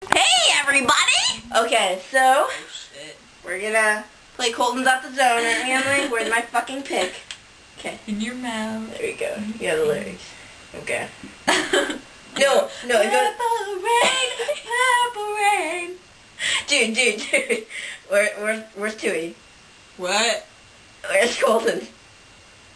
Hey everybody! Okay, so we're gonna play Colton's Out the Zone, aren't we, Emily? Where's my fucking pick? Okay. In your mouth. There we go. You got the lyrics. Okay. No, it goes. Purple rain. Dude. Where's Tui? What? Where's Colton?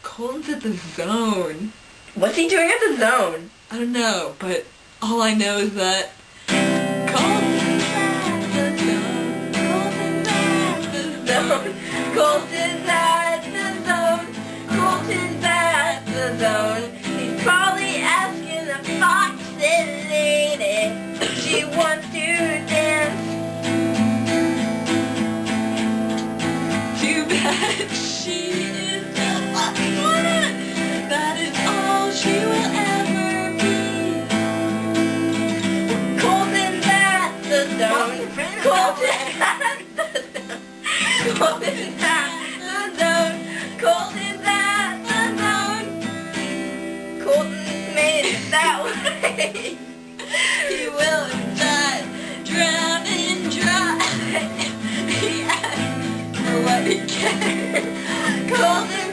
Colton's at the zone. What's he doing at the zone? I don't know, but all I know is that Colton's at the zone. Colton's at the zone. Colton's at the zone. Colton's at the zone. He's probably asking the foxy lady if she wants to dance. Too bad she is the lucky one. That is all she will ever be. Colton's at the zone. Colton's at the zone. Colton's at the zone. Colton's at the zone. Colton made it that way. He will not drown and dry. He asked for what he cares. Colton